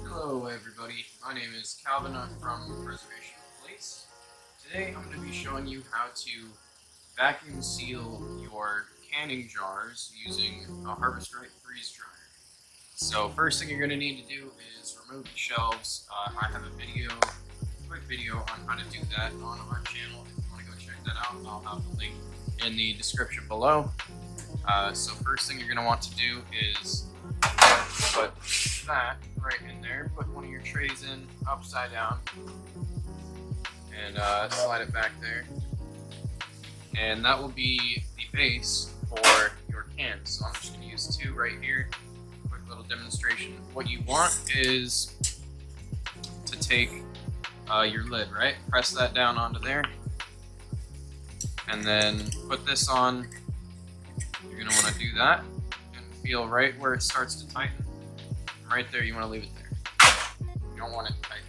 Hello everybody, my name is Calvin. I'm from Preservation Place. Today I'm going to be showing you how to vacuum seal your canning jars using a Harvest Right freeze dryer. So first thing you're going to need to do is remove the shelves. I have a quick video on how to do that on our channel. If you want to go check that out, I'll have the link in the description below. So first thing you're going to want to do is put that right in there. Put one of your trays in upside down and slide it back there. And that will be the base for your cans. So I'm just going to use two right here. Quick little demonstration. What you want is to take your lid, right? Press that down onto there. And then put this on. You're going to want to do that and feel right where it starts to tighten. Right there, you want to leave it there. You don't want it tight.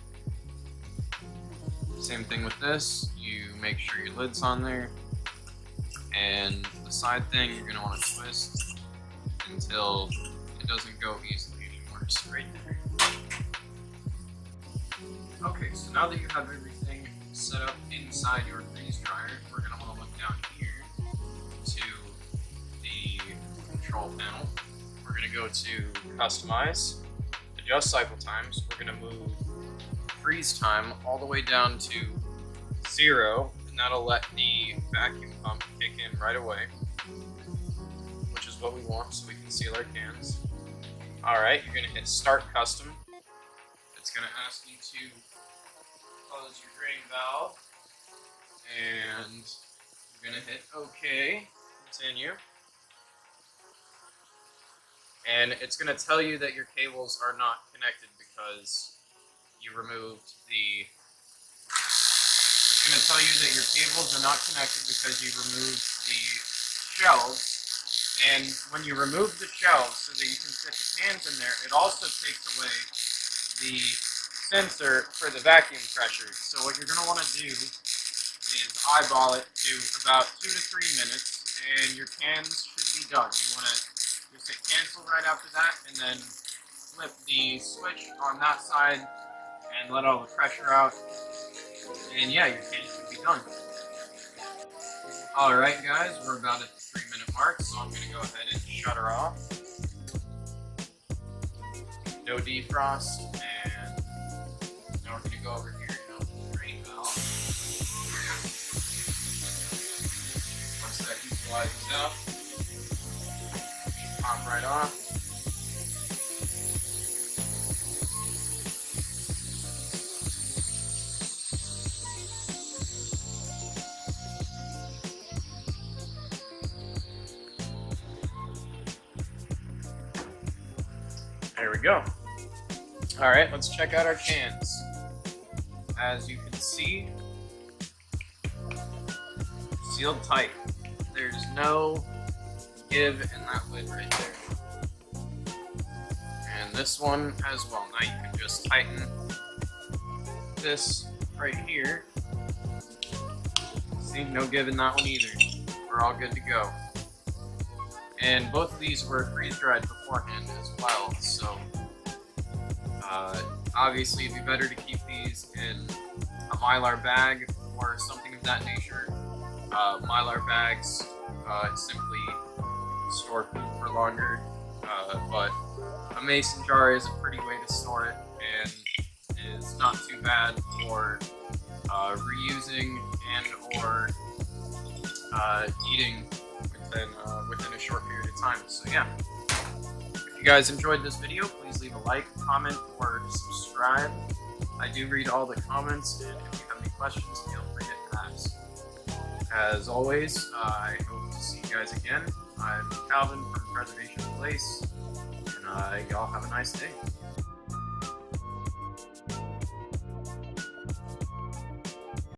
Same thing with this. You make sure your lid's on there. And the side thing, you're going to want to twist until it doesn't go easily anymore. So right there. Okay, so now that you have everything set up inside your freeze dryer, we're going to want to look down here to the control panel. We're going to go to Customize. Adjust cycle times. We're going to move freeze time all the way down to 0, and that'll let the vacuum pump kick in right away, which is what we want so we can seal our cans. Alright, you're going to hit Start Custom. It's going to ask you to close your drain valve, and you're going to hit OK, continue. And it's going to tell you that your cables are not connected because you removed the... It's going to tell you that your cables are not connected because you removed the shelves. And when you remove the shelves so that you can fit the cans in there, it also takes away the sensor for the vacuum pressure. So what you're going to want to do is eyeball it to about 2 to 3 minutes, and your cans should be done. You want to just hit cancel right after that, and then flip the switch on that side and let all the pressure out. And yeah, your can should be done. Alright guys, we're about at the 3-minute mark, so I'm going to go ahead and shut her off. No defrost, and now we're going to go over here and open the drain valve. Once that equalizes out, pop right off. There we go. Alright, let's check out our cans. As you can see, sealed tight. There's no give in that lid right there. And this one as well. Now you can just tighten this right here. See, no give in that one either. We're all good to go. And both of these were freeze dried beforehand as well, so obviously it'd be better to keep these in a Mylar bag or something of that nature. Mylar bags simply store food for longer, but a mason jar is a pretty way to store it and is not too bad for reusing and or eating within a short period of time. So yeah, if you guys enjoyed this video, please leave a like, comment, or subscribe. I do read all the comments, and if you have any questions, feel free to ask. As always, I hope to see you guys again. I'm Calvin from Preservation Place, and y'all have a nice day.